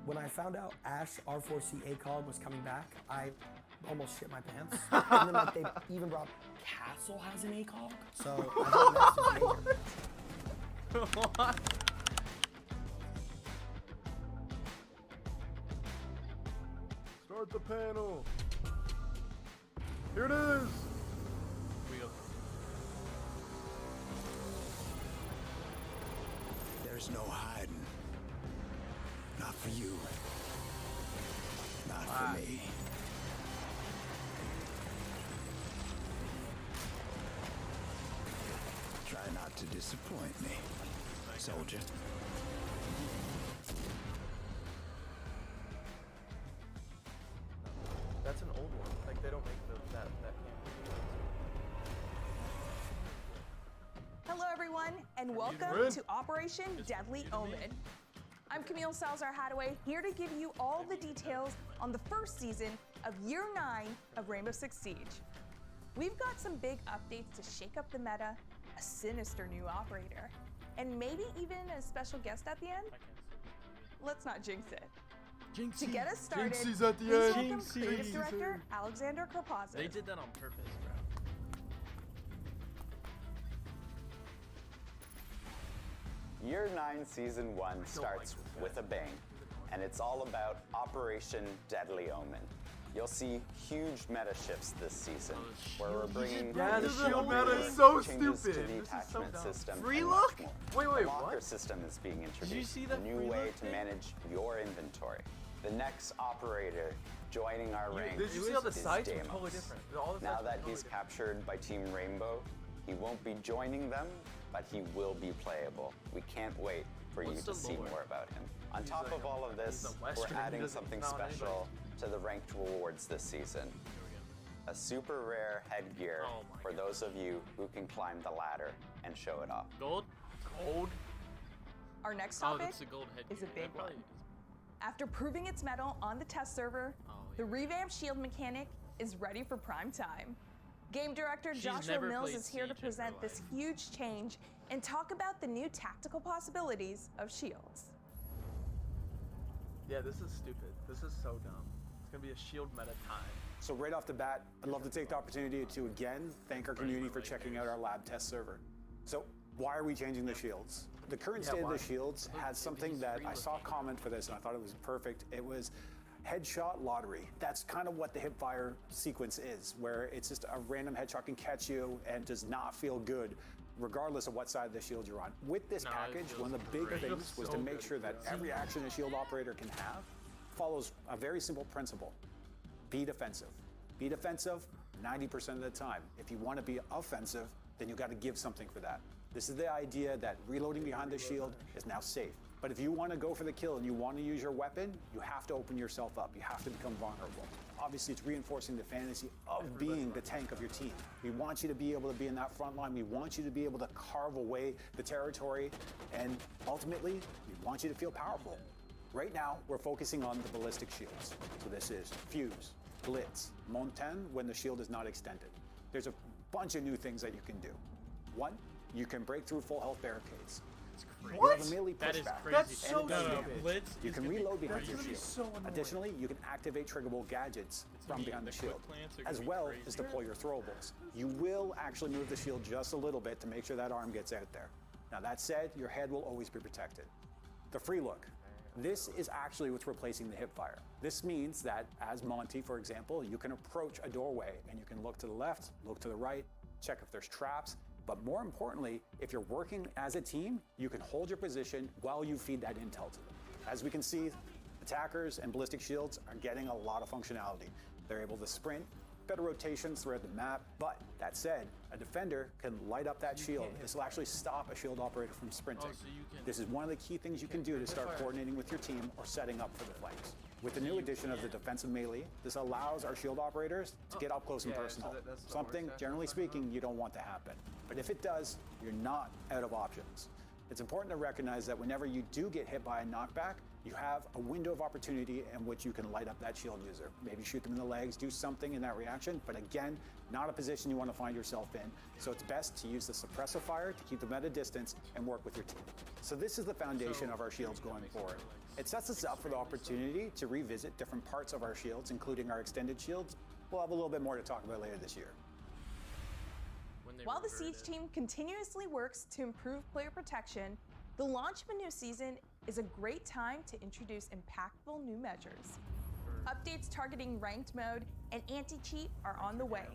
When I found out Ash R4C ACOG was coming back, I almost shit my pants. And then like they even brought Castle has an ACOG. So I think that's just major. What? Start the panel. Here it is. We go. There's no hiding. Not for you. Not for me. Try not to disappoint me, soldier. That's an old one. Like they don't make that Hello everyone, and welcome to Operation Deadly Omen. I'm Camille Salazar-Hadaway, here to give you all the details on the first season of Year 9 of Rainbow Six Siege. We've got some big updates to shake up the meta, a sinister new operator, and maybe even a special guest at the end? Let's not jinx it. Jinxie. To get us started, Jinxie's at the please end. welcome Creative Director Alexander Karpazov. They did that on purpose, bro. Year 9 Season 1 starts with a bang, and it's all about Operation Deadly Omen. You'll see huge meta shifts this season, where we're bringing Yeah, the shield new meta is so changes to stupid. the This is so attachment dumb. system. Free and look? much more. Wait, the locker what? system is being introduced. you see a that new free way look to thing? manage your inventory. The next operator joining our ranks Did you see how the is sides were Damos. totally different? All the Now sides were that totally he's different. captured by Team Rainbow, he won't be joining them, but he will be playable. We can't wait for What's you the to see lore? more about him. On He's top like of all of he's this, a we're Western, he adding doesn't something count anybody. special to the ranked rewards this season. A super rare headgear Oh my for God. those of you who can climb the ladder and show it off. Gold? Gold? Our next Oh, topic that's a gold headgear. is a big That probably one. is- After proving its mettle on the test server, Oh, the yeah. revamped shield mechanic is ready for prime time. Game director She's Joshua never Mills played is here to Siege in her present this life. huge change and talk about the new tactical possibilities of shields. Yeah, this is stupid. This is so dumb. It's gonna be a shield meta time. So right off the bat, I'd love to take the opportunity to again thank our community for checking out our lab test server. So why are we changing the shields? The current Yeah, state why? of the shields had something that I saw a comment for this and I thought it was perfect. It was headshot lottery. That's kind of what the hipfire sequence is, where it's just a random headshot can catch you and does not feel good regardless of what side of the shield you're on. With this No, it package, feels one of the big great. It things feels was so to make good. sure that every action a shield operator can have follows a very simple principle. Be defensive. Be defensive 90% of the time. If you want to be offensive, then you got to give something for that. This is the idea that reloading behind the shield is now safe. But if you want to go for the kill and you want to use your weapon, you have to open yourself up. You have to become vulnerable. Obviously, it's reinforcing the fantasy of being the tank of your team. We want you to be able to be in that front line. We want you to be able to carve away the territory. And ultimately, we want you to feel powerful. Right now, we're focusing on the ballistic shields. So this is Fuse, Blitz, Montagne when the shield is not extended. There's a bunch of new things that you can do. One, you can break through full health barricades. You have a melee That is pushback. crazy. That's so And it does stupid. damage. Blitz You is can gonna be reload behind crazy. your gonna be shield. so annoying. Additionally, you can activate triggerable gadgets from gonna be- behind the the quick shield, plants are gonna as be well crazy. as deploy your throwables. You will actually move the shield just a little bit to make sure that arm gets out there. Now that said, your head will always be protected. The free look. This is actually what's replacing the hipfire. This means that as Monty, for example, you can approach a doorway and you can look to the left, look to the right, check if there's traps. But more importantly, if you're working as a team, you can hold your position while you feed that intel to them. As we can see, attackers and ballistic shields are getting a lot of functionality. They're able to sprint, better rotations throughout the map, but that said, a defender can light up that shield. This will actually stop a shield operator from sprinting. Oh, so you can- This is one of the key things you can do to start coordinating with your team or setting up for the flanks. With the new addition of the defensive melee, this allows our shield operators to get up close and Yeah, so personal. that's the Something, worst generally aspect. speaking, you don't want to happen. But if it does, you're not out of options. It's important to recognize that whenever you do get hit by a knockback, you have a window of opportunity in which you can light up that shield user. Maybe shoot them in the legs, do something in that reaction, but again, not a position you want to find yourself in. So it's best to use the suppressive fire to keep them at a distance and work with your team. So this is the foundation of our shields going forward. It sets us up for the opportunity to revisit different parts of our shields, including our extended shields. We'll have a little bit more to talk about later this year. While the Siege team continuously works to improve player protection, the launch of a new season is a great time to introduce impactful new measures. Updates targeting ranked mode and anti-cheat are on the way.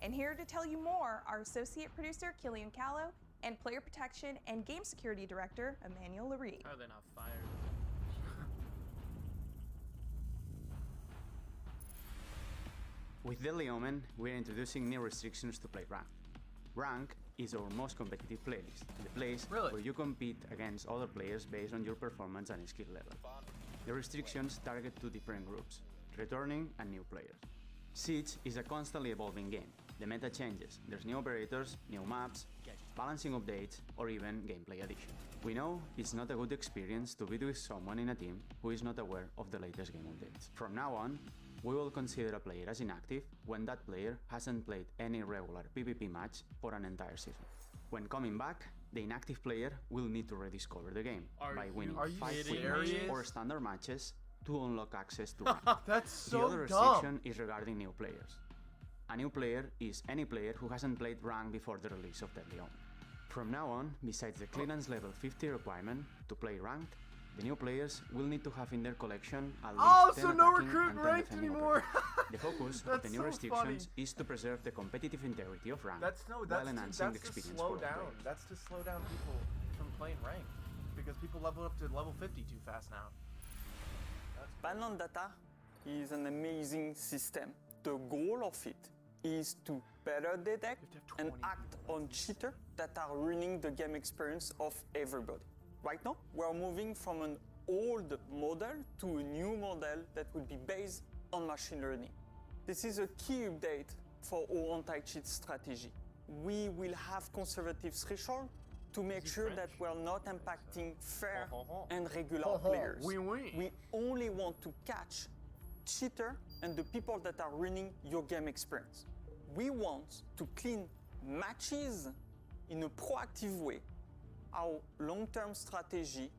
And here to tell you more are associate producer Killian Callow and player protection and game security director Emmanuel Laree. How are they not fired? With Deadly Omen, we're introducing new restrictions to play Rank. Rank is our most competitive playlist, the place where you compete against other players based on your performance and skill level. The restrictions target two different groups, returning and new players. Siege is a constantly evolving game. The meta changes, there's new operators, new maps, balancing updates, or even gameplay additions. We know it's not a good experience to be with someone in a team who is not aware of the latest game updates. From now on, we will consider a player as inactive when that player hasn't played any regular PvP match for an entire season. When coming back, the inactive player will need to rediscover the game by winning 5 wins or standard matches to unlock access to rank. That's so The other dumb. restriction is regarding new players. A new player is any player who hasn't played rank before the release of Deadly Omen. From now on, besides the clearance level 50 requirement to play ranked, the new players will need to have in their collection at least 10 so no attacking recruit and 10 ranked defending anymore. operators. The focus of That's the new so restrictions funny. is to preserve the competitive integrity of rank That's while enhancing the to experience slow for all down. players. That's to slow down people from playing ranked because people level up to level 50 too fast now. Ban data is an amazing system. The goal of it is to better detect and act on cheaters that are ruining the game experience of everybody. Right now, we're moving from an old model to a new model that will be based on machine learning. This is a key update for our anti-cheat strategy. We will have conservative threshold to make sure that we're not impacting fair and regular players. We only want to catch cheater and the people that are ruining your game experience. We want to clean matches in a proactive way. Our long-term strategy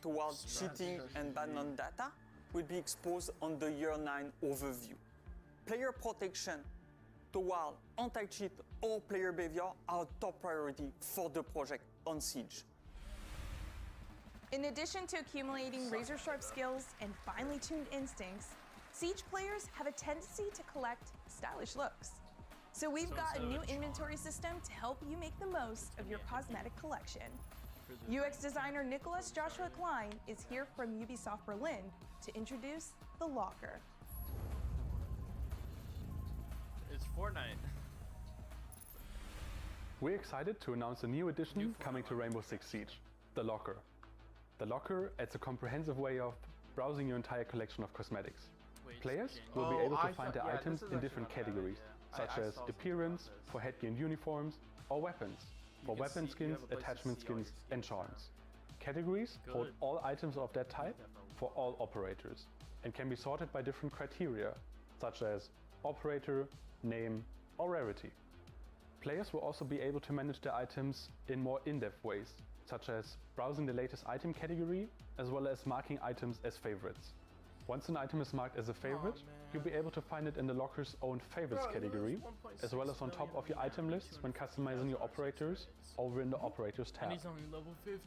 towards cheating and ban on data will be exposed on the year 9 overview. Player protection toward anti-cheat or player behavior are top priority for the project on Siege. In addition to accumulating razor-sharp skills and finely tuned instincts, Siege players have a tendency to collect stylish looks. So we've got a new inventory system to help you make the most of your cosmetic collection. UX designer Nicholas Joshua Klein is here from Ubisoft Berlin to introduce the Locker. It's Fortnite. We're excited to announce a new addition coming to Rainbow Six Siege, the Locker. The Locker adds a comprehensive way of browsing your entire collection of cosmetics. Players will be able to find their items in different categories, such as appearance, for headgear and uniforms, or weapons, for weapon skins, attachment skins, and charms. Categories hold all items of that type for all operators, and can be sorted by different criteria, such as operator, name, or rarity. Players will also be able to manage their items in more in-depth ways, such as browsing the latest item category, as well as marking items as favorites. Once an item is marked as a favorite, you'll be able to find it in the Locker's own favorites category, as well as on top of your item lists when customizing your operators over in the operators tab.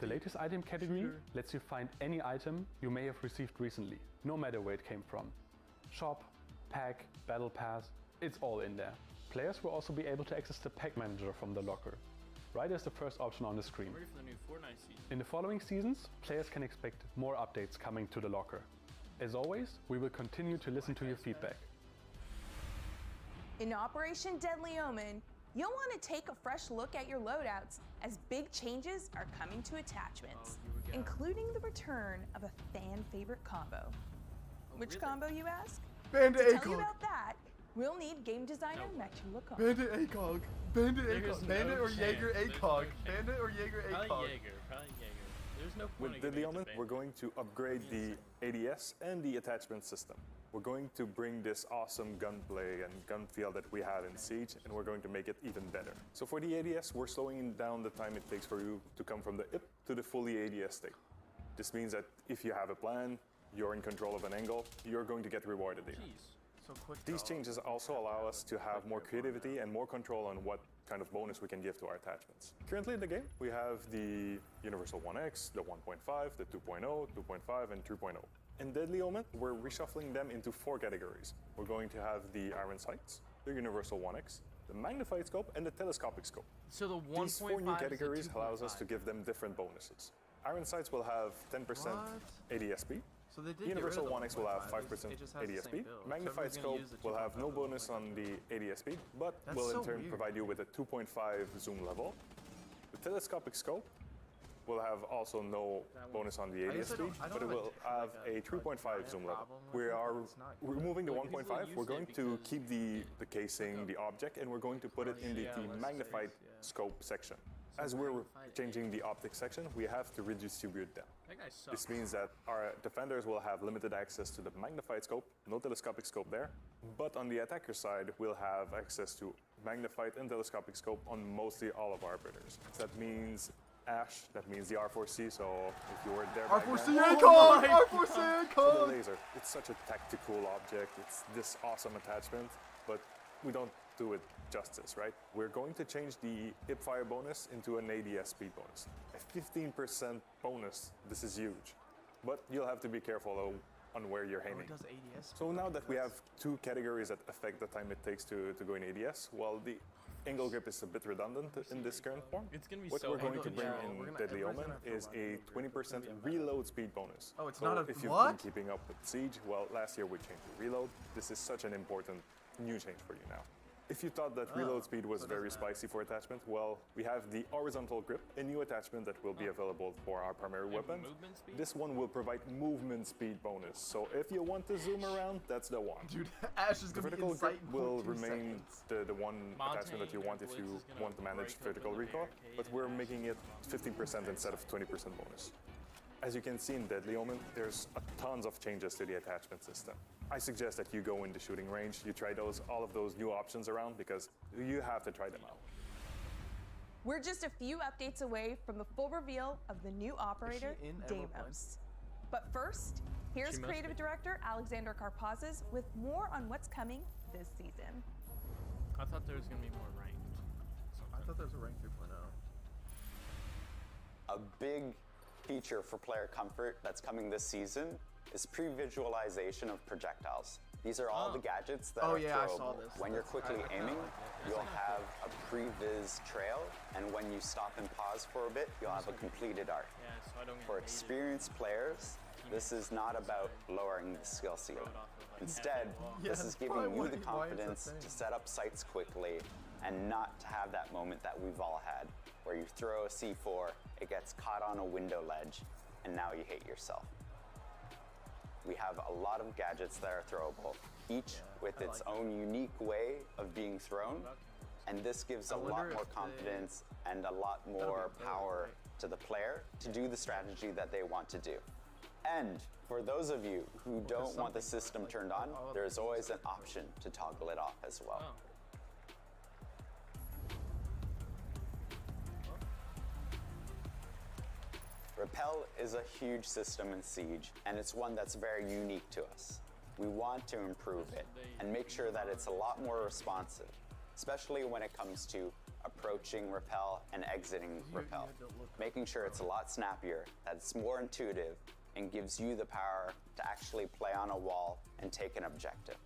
The latest item category lets you find any item you may have received recently, no matter where it came from. Shop, pack, battle pass, it's all in there. Players will also be able to access the pack manager from the Locker, right as the first option on the screen. In the following seasons, players can expect more updates coming to the Locker. As always, we will continue to listen to your feedback. In Operation Deadly Omen, you'll want to take a fresh look at your loadouts as big changes are coming to attachments, including the return of a fan favorite combo. Which combo, you ask? Bandit To tell you ACOG! about that, we'll need game designer Matthew Lacombe. Bandit ACOG! Bandit There's ACOG! no Bandit or chance. Jaeger There's no ACOG! chance. Bandit or Jaeger Probably ACOG! Jaeger. Probably Jaeger. There's no point With in Deadly giving it Omen, to we're Bandit. going to upgrade the ADS and the attachment system. We're going to bring this awesome gunplay and gun feel that we have in Siege, and we're going to make it even better. So for the ADS, we're slowing down the time it takes for you to come from the IP to the fully ADS state. This means that if you have a plan, you're in control of an angle, you're going to get rewarded here. So quick. These changes also allow us to have more creativity and more control on what kind of bonus we can give to our attachments. Currently in the game, we have the Universal 1X, the 1.5, the 2.0, 2.5, and 3.0. In Deadly Omen, we're reshuffling them into 4 categories. We're going to have the Iron Sights, the Universal 1X, the Magnified Scope, and the Telescopic Scope. So the 1.5 These 4 new categories allows us to give them different bonuses. Iron Sights will have 10% ADS speed. So they did Universal get rid of the 1X will have 1.5. 5% It just has the ADS same speed. build. Magnified So Scope everyone's gonna use the will have no 2.5 bonus on the ADS speed, but That's will so in turn weird. provide you with a 2.5 zoom level. The Telescopic Scope will have also no bonus on the ADS speed, but it will have a 3.5 zoom level. We are removing the 1.5. We're going to keep the casing, the object, and we're going to put it in the magnified scope section. As we're changing the optic section, we have to redistribute them. This means that our defenders will have limited access to the magnified scope, no telescopic scope there, but on the attacker side, we'll have access to magnified and telescopic scope on mostly all of our operators. That means Ash, that means the R4C, so if you were there back R4C then, code! R4C so code! the laser, it's such a tactical object, it's this awesome attachment, but we don't do it justice, right? We're going to change the hipfire bonus into an ADS speed bonus. A 15% bonus, this is huge. But you'll have to be careful on where you're aiming. It does ADS. So now that we have 2 categories that affect the time it takes to go in ADS, well, the angle grip is a bit redundant in this current form. It's gonna be What so we're going to hard. bring Yeah, in Deadly Omen is a 20% reload speed bonus. Oh, it's so not a if you've what? been keeping up with Siege, well, last year we changed the reload. This is such an important new change for you now. If you thought that reload speed was very spicy for attachment, well, we have the horizontal grip, a new attachment that will be available for our primary weapon. Movement speed? This one will provide movement speed bonus. So if you want to zoom around, that's the one. Dude, Ash is The gonna be vertical grip inside in will 2 remain seconds. the one attachment that you want if you want to manage vertical recoil, but we're making it 15% instead of 20% bonus. As you can see in Deadly Omen, there's tons of changes to the attachment system. I suggest that you go in the shooting range, you try all of those new options around, because you have to try them out. We're just a few updates away from the full reveal of the new operator, in Emerald Damos. But first, here's creative director Alexander Karpazes with more on what's coming this season. I thought there was gonna be more ranked. I thought there was a rank 3.0. A big feature for player comfort that's coming this season is pre-visualization of projectiles. These are all the gadgets that are I throwable. saw this. When you're quickly I aiming, like that. you'll have a pre-vis trail, and when you stop and pause for a bit, you'll have a completed arc. Yeah, so I don't get For hated. experienced players, this is not about lowering the skill ceiling. Instead, this is giving you the confidence to set up sights quickly and not to have that moment that we've all had, where you throw a C4, it gets caught on a window ledge, and now you hate yourself. We have a lot of gadgets that are throwable, each with its own unique way of being thrown, and this gives a lot more confidence and a lot more power to the player to do the strategy that they want to do. And for those of you who don't want the system turned on, there's always an option to toggle it off as well. Repel is a huge system in Siege, and it's one that's very unique to us. We want to improve it and make sure that it's a lot more responsive, especially when it comes to approaching Repel and exiting Repel. Making sure it's a lot snappier, that it's more intuitive, and gives you the power to actually play on a wall and take an objective.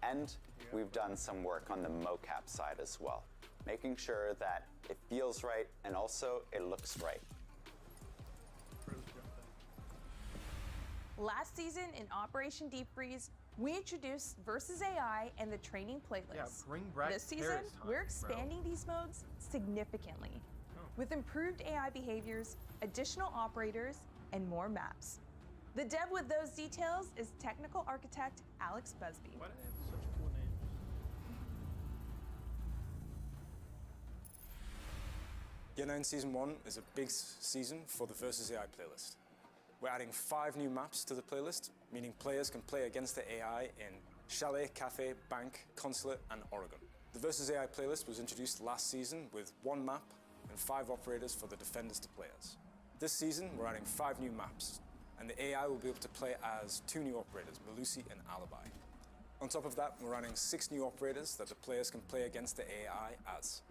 And we've done some work on the mocap side as well, making sure that it feels right and also it looks right. Last season in Operation Deep Freeze, we introduced Versus AI and the training playlist. Yeah, bring back This season, Paris time, we're expanding these modes significantly with improved AI behaviors, additional operators, and more maps. The dev with those details is technical architect Alex Busby. Why do they have such cool names? Year 9 Season 1 is a big season for the Versus AI playlist. We're adding 5 new maps to the playlist, meaning players can play against the AI in Chalet, Cafe, Bank, Consulate, and Oregon. The Versus AI playlist was introduced last season with 1 map and 5 operators for the defenders to play as. This season, we're adding 5 new maps, and the AI will be able to play as 2 new operators, Melusi and Alibi. On top of that, we're adding 6 new operators that the players can play against the AI as.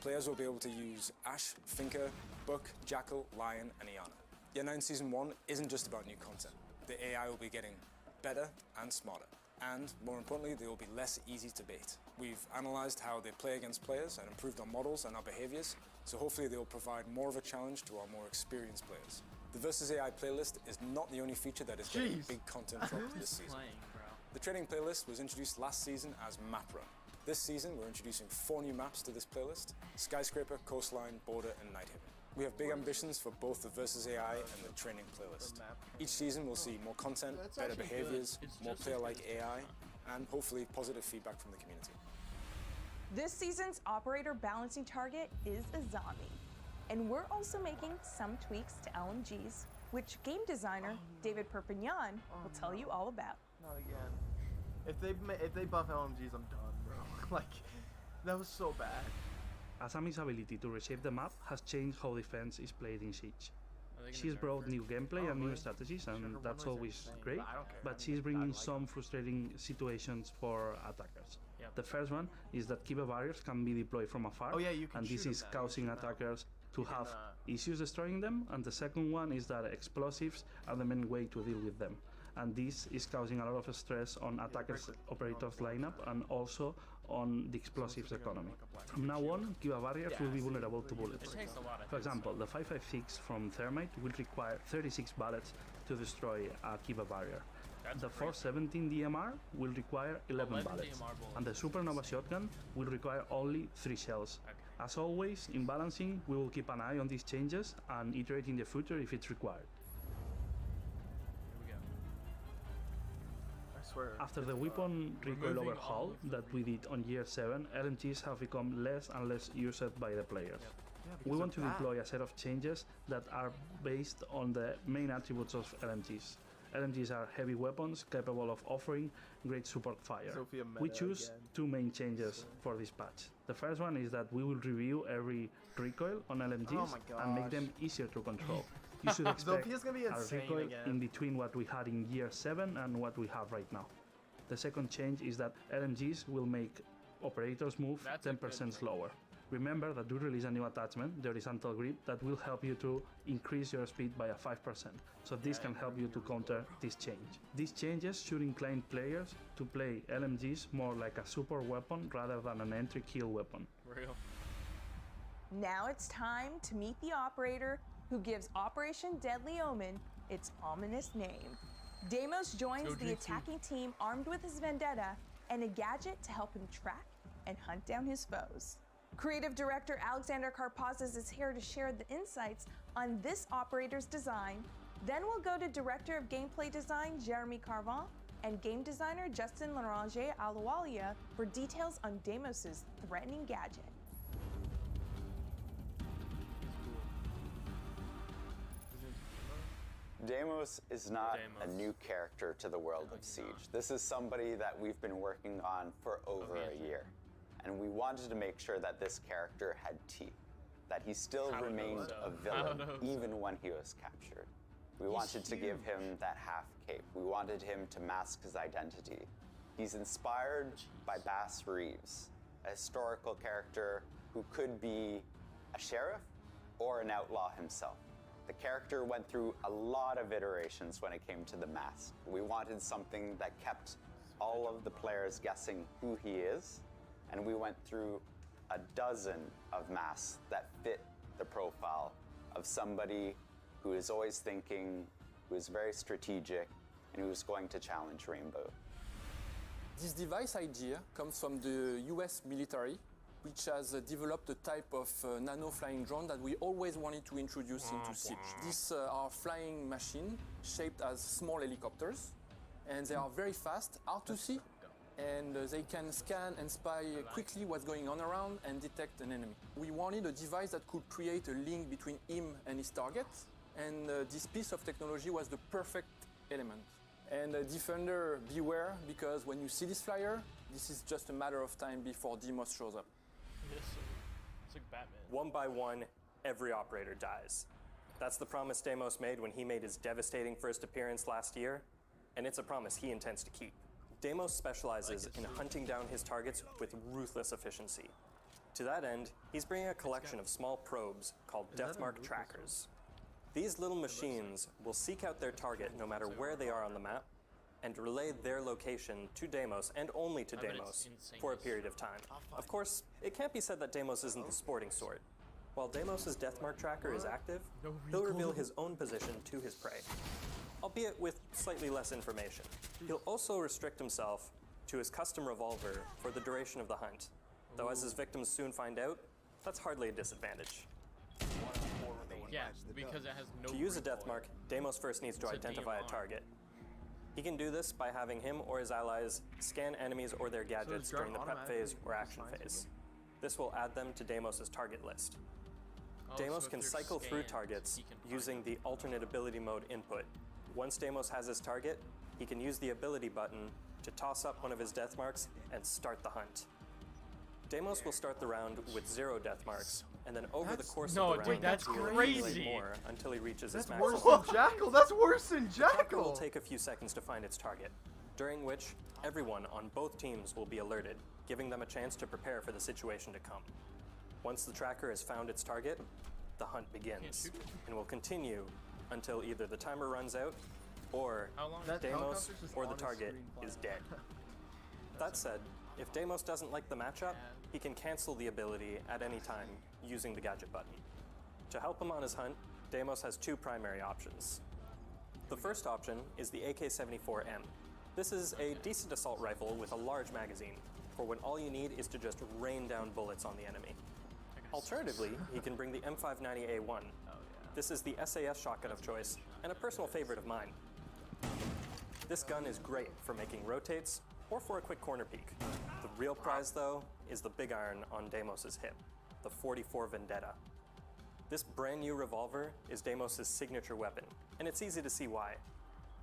Players will be able to use Ash, Finker, Buck, Jackal, Lion, and Iana. Year 9 Season 1 isn't just about new content. The AI will be getting better and smarter. And, more importantly, they will be less easy to bait. We've analysed how they play against players and improved our models and our behaviours, so hopefully they will provide more of a challenge to our more experienced players. The Versus AI playlist is not the only feature that is getting big content dropped this season. The training playlist was introduced last season as Map Run. This season, we're introducing 4 new maps to this playlist: Skyscraper, Coastline, Border, and Night Haven. We have big ambitions for both the Versus AI and the training playlist. Each season we'll see more content, better behaviors, more player-like AI, and hopefully positive feedback from the community. This season's operator balancing target is a zombie. And we're also making some tweaks to LMGs, which game designer David Perpignan will tell you all about. Not again. If they buff LMGs, I'm done, bro. Like, that was so bad. Asami's ability to reshape the map has changed how defense is played in Siege. She's brought new gameplay and new strategies, and that's always great, but she's bringing some frustrating situations for attackers. The first one is that Kiba barriers can be deployed from afar, and this is causing attackers to have issues destroying them, and the second one is that explosives are the main way to deal with them. And this is causing a lot of stress on attackers' operators lineup and also on the explosives economy. From now on, Kiba barriers will be vulnerable to bullets. For example, the 5.56 from Thermite will require 36 bullets to destroy a Kiba barrier. The 417 DMR will require 11 bullets, and the Supernova shotgun will require only 3 shells. As always, in balancing, we will keep an eye on these changes and iterate in the future if it's required. After the weapon recoil overhaul that we did on year 7, LMGs have become less and less used by the players. We want to deploy a set of changes that are based on the main attributes of LMGs. LMGs are heavy weapons capable of offering great support fire. We choose 2 main changes for this patch. The first one is that we will review every recoil on LMGs and make them easier to control. You should expect a recoil in between what we had in year 7 and what we have right now. The second change is that LMGs will make operators move 10% slower. Remember that we release a new attachment, the horizontal grip, that will help you to increase your speed by a 5%. So this can help you to counter this change. These changes should incline players to play LMGs more like a support weapon rather than an entry kill weapon. Real. Now it's time to meet the operator who gives Operation Deadly Omen its ominous name. Damos joins the attacking team armed with his vendetta and a gadget to help him track and hunt down his foes. Creative director Alexander Karpazis is here to share the insights on this operator's design. Then we'll go to director of gameplay design Jeremy Carvin and game designer Justin Larange Aluwalia for details on Damos's threatening gadget. Damos is not a new character to the world of Siege. This is somebody that we've been working on for over a year. And we wanted to make sure that this character had teeth, that he still remained a villain even when he was captured. We wanted to give him that half cape. We wanted him to mask his identity. He's inspired by Bass Reeves, a historical character who could be a sheriff or an outlaw himself. The character went through a lot of iterations when it came to the mask. We wanted something that kept all of the players guessing who he is, and we went through a dozen of masks that fit the profile of somebody who is always thinking, who is very strategic, and who is going to challenge Rainbow. This device idea comes from the US military, which has developed a type of nano flying drone that we always wanted to introduce into Siege. These are flying machines shaped as small helicopters, and they are very fast, hard to see, and they can scan and spy quickly what's going on around and detect an enemy. We wanted a device that could create a link between him and his target, and this piece of technology was the perfect element. And Defender, beware, because when you see this flyer, this is just a matter of time before Damos shows up. Yes, it's like Batman. One by one, every operator dies. That's the promise Damos made when he made his devastating first appearance last year, and it's a promise he intends to keep. Damos specializes in hunting down his targets with ruthless efficiency. To that end, he's bringing a collection of small probes called Deathmark trackers. These little machines will seek out their target no matter where they are on the map and relay their location to Damos and only to Damos for a period of time. Of course, it can't be said that Damos isn't the sporting sort. While Damos' Deathmark tracker is active, he'll reveal his own position to his prey, albeit with slightly less information. He'll also restrict himself to his custom revolver for the duration of the hunt, though as his victims soon find out, that's hardly a disadvantage. Yeah, because it has no. To use a recoil. Deathmark, Damos first needs to It's a identify a DMR. target. He can do this by having him or his allies scan enemies or their gadgets during the prep phase or action phase. This will add them to Damos' target list. Oh, Damos so if can they're cycle through scanned, targets he can find using the alternate ability mode input. Once Damos has his target, he can use the ability button to toss up one of his death marks and start the hunt. Damos will start the round with 0 death marks, and then over the course no, of the dude, round, that's he will accumulate crazy. more until he reaches That's his worse maximum. than Jackal. That's worse than The tracker will Jackal. take a few seconds to find its target, during which everyone on both teams will be alerted, giving them a chance to prepare for the situation to come. Once the tracker has found its target, the hunt begins, and will continue until either the timer runs out or That Damos helicopter's just or the on his target screen is dead. That said, if Damos doesn't like the matchup, he can cancel the ability at any time using the gadget button. To help him on his hunt, Damos has 2 primary options. The first option is the AK-74M. This is a decent assault rifle with a large magazine, for when all you need is to just rain down bullets on the enemy. Alternatively, he can bring the M590A1. This is the SAS shotgun of choice, and a personal favorite of mine. This gun is great for making rotates or for a quick corner peek. The real prize, though, is the big iron on Damos' hip, the 44 Vendetta. This brand new revolver is Damos' signature weapon, and it's easy to see why.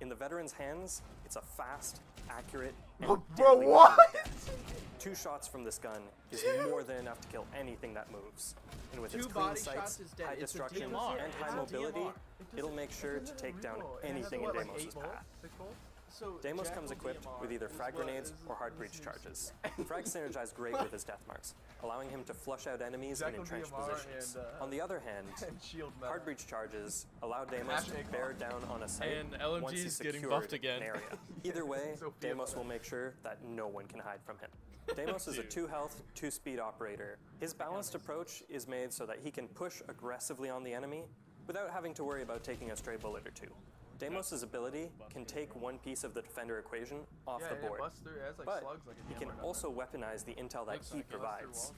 In the veteran's hands, it's a fast, accurate, and Bro, deadly what? weapon to death. 2 shots from this gun is more than enough to kill anything that moves. And with its 2 clean body sights, shots is dead. high It's a destruction, DMR. and high It's a mobility, DMR. it'll make sure to take down anything in Damos' path. Damos comes equipped with either frag grenades or hard breach charges. Frags synergize great with his death marks, allowing him to flush out enemies in Jackal entrenched DMR positions. and, On the other hand, and shield metal. hard breach charges allow Damos to bear down on a site And LMG once he's is getting secured buffed again. an area. Either way, So Damos will make sure that no one can hide from him. Damos is a 2 health, 2 speed operator. His balanced approach is made so that he can push aggressively on the enemy without having to worry about taking a stray bullet or 2. Damos' ability can take one piece of the defender equation off the board, but he can also weaponize the intel that he provides.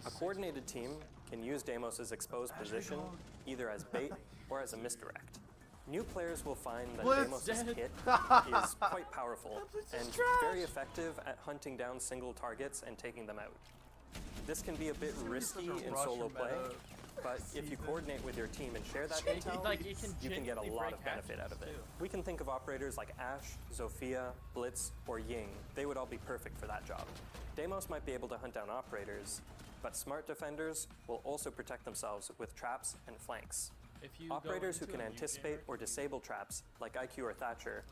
A coordinated team can use Damos' exposed position either as bait or as a misdirect. New players will find that Blitz. Damos' kit is quite powerful and very effective at hunting down single targets and taking them out. This can be a bit risky in solo play, but if you coordinate with your team and share that intel, Like, it can you can get a genuinely lot break of benefit out of hatches, it. too. We can think of operators like Ash, Zofia, Blitz, or Ying. They would all be perfect for that job. Damos might be able to hunt down operators, but smart defenders will also protect themselves with traps and flanks. If you go Operators who into can a new anticipate game- or disable traps, like IQ or Thatcher,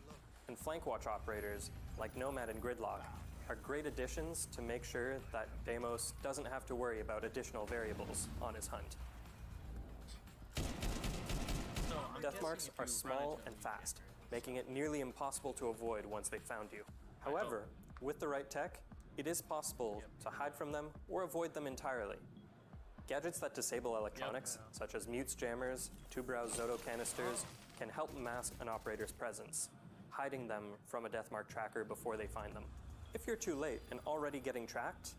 and flank watch operators, like Nomad and Gridlock, are great additions to make sure that Damos doesn't have to worry about additional variables on his hunt. Death marks are small and fast, making it nearly impossible to avoid once they've found you. However, with the right tech, it is possible to hide from them or avoid them entirely. Gadgets that disable electronics, such as mutes jammers, two-brow Zoto canisters, can help mask an operator's presence, hiding them from a Deathmark tracker before they find them. If you're too late and already getting tracked,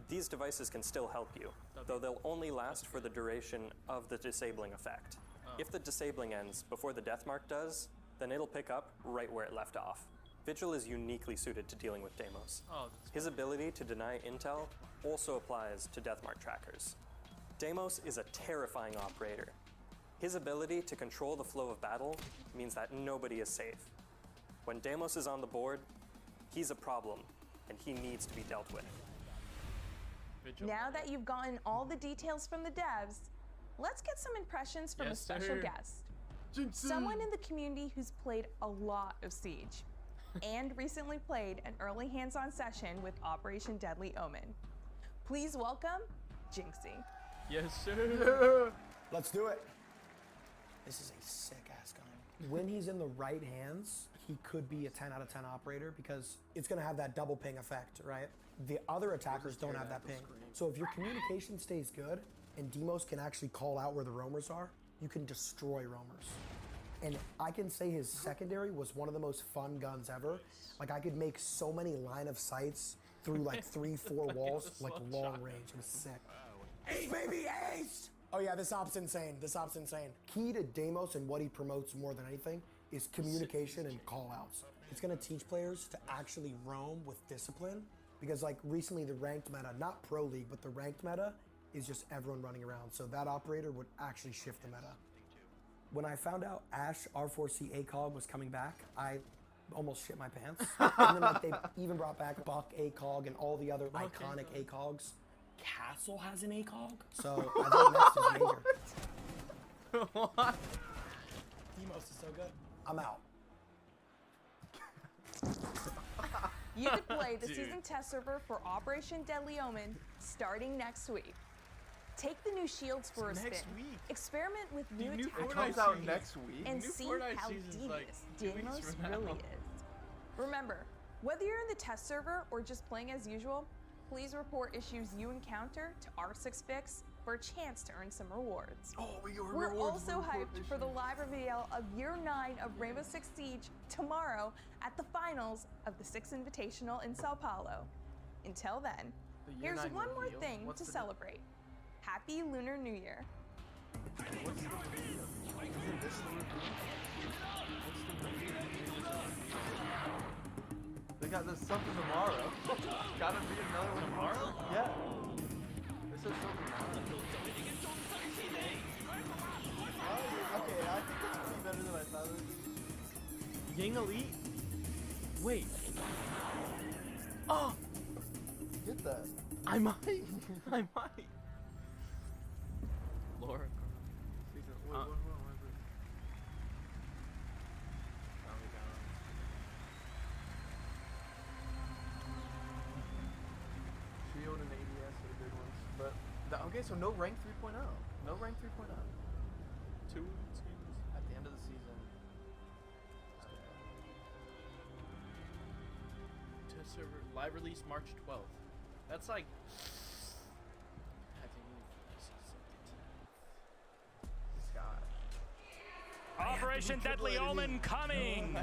these devices can still help you, though they'll only last for the duration of the disabling effect. If the disabling ends before the Deathmark does, then it'll pick up right where it left off. Vigil is uniquely suited to dealing with Damos. His ability to deny intel also applies to Deathmark trackers. Damos is a terrifying operator. His ability to control the flow of battle means that nobody is safe. When Damos is on the board, he's a problem, and he needs to be dealt with. Now that you've gotten all the details from the devs, let's get some impressions from a special guest. Someone in the community who's played a lot of Siege and recently played an early hands-on session with Operation Deadly Omen. Please welcome Jinxie. Yes, sir. Let's do it. This is a sick-ass gun. When he's in the right hands, he could be a 10 out of 10 operator because it's going to have that double ping effect, right? The other attackers don't have that ping. So if your communication stays good and Damos can actually call out where the roamers are, you can destroy roamers. And I can say his secondary was one of the most fun guns ever. Like I could make so many line of sights through like 3-4 walls, like long range. It was sick. Ace, baby, ace! Oh yeah, this op's insane. This op's insane. Key to Damos and what he promotes more than anything is communication and call-outs. It's gonna teach players to actually roam with discipline because like recently the ranked meta, not Pro League, but the ranked meta is just everyone running around. So that operator would actually shift the meta. When I found out Ash R4C ACOG was coming back, I almost shit my pants. And then like they even brought back Buck ACOG and all the other iconic ACOGs. Castle has an ACOG? So I think next is major. What? Damos is so good. I'm out. You could play the season test server for Operation Deadly Omen starting next week. Take the new shields for a spin. Experiment with new attacks. It comes out next week. And see how devious Damos really is. Remember, whether you're in the test server or just playing as usual, please report issues you encounter to R6Fix for a chance to earn some rewards. Oh, We're also hyped for the live reveal of Year 9 of Rainbow Six Siege tomorrow at the finals of the Six Invitational in Sao Paulo. Until then, here's one more thing to celebrate. Happy Lunar New Year. They got this something tomorrow. Gotta be another one tomorrow? Yeah. This is something tomorrow. Okay, I think that's pretty better than I thought it would be. Ying Elite? Wait. Oh! Get that. I might. I might. Laura. Shield and ADS are the big ones. But, okay, so no rank 3.0. No rank 3.0. 2 seasons. At the end of the season. Test server live release March 12th. That's like. Operation Deadly Omen coming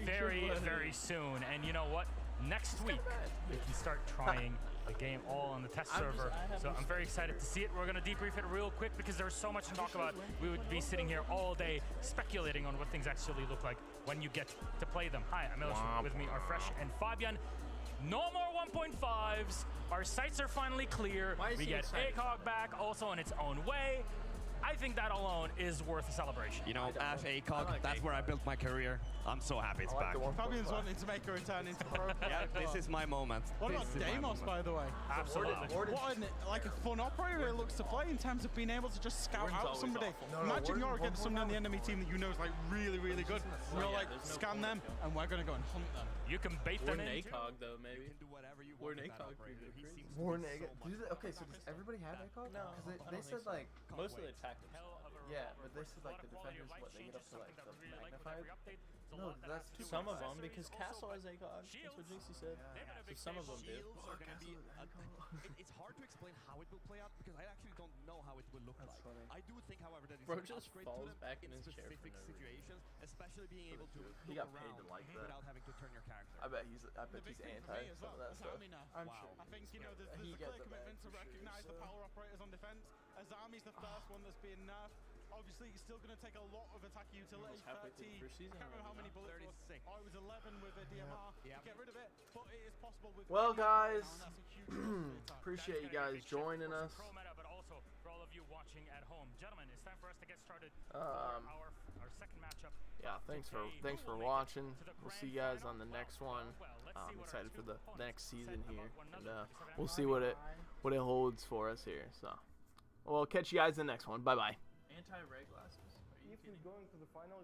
very soon. And you know what? Next week we can start trying the game all on the test server. So I'm very excited to see it. We're gonna debrief it real quick because there's so much to talk about. We would be sitting here all day speculating on what things actually look like when you get to play them. Hi, I'm Elish. With me are Fresh and Fabian. No more 1.5s. Our sites are finally clear. We get ACOG back also in its own way. I think that alone is worth a celebration. You know, Ash ACOG, that's where I built my career. I'm so happy it's back. Fabian's wanting to make a return into pro. Yeah, this is my moment. What about Damos, by the way? Absolutely. What a fun operator it looks to play in terms of being able to just scout out somebody. Imagine you're against somebody on the enemy team that you know is like really, really good. You're like, scan them, and we're going to go and hunt them. You can bait them in. ACOG though, maybe. You can do whatever you Warn want. ACOG. Warn ACOG. Okay, so does everybody have ACOG? No. Because they said like. Most of the attackers. Yeah, but they said like the defenders, what, they get up to like the magnified? No, that's too Some of them, because Castle has ACOG. That's what Jinxie said. So some of them do. It's hard to explain how it will play out because I actually don't know how it will look like. Funny. I do think, however, that it's Bro an just upgrade falls to them back in his chair for specific no reason. situations, especially being able to He look got paid to around like that. without having to turn your character. I bet he's anti some of that stuff. I'm sure. I think, you know, there's a clear commitment to recognize the power operators on defense. Azami's the first one that's being nerfed. Obviously, he's still going to take a lot of attack utility. 30. I can't remember how many bullets it was. Oh, it was 11 with a DMR. Get rid of it, but it is possible with. Well, guys, appreciate you guys joining us. watching at home. Gentlemen, it's time for us to get started for our second matchup. Yeah, thanks for watching. We'll see you guys on the next one. I'm excited for the next season here, and we'll see what it holds for us here. So, we'll catch you guys in the next one. Bye bye. Anti-ray glasses? Are you kidding? Going to the final.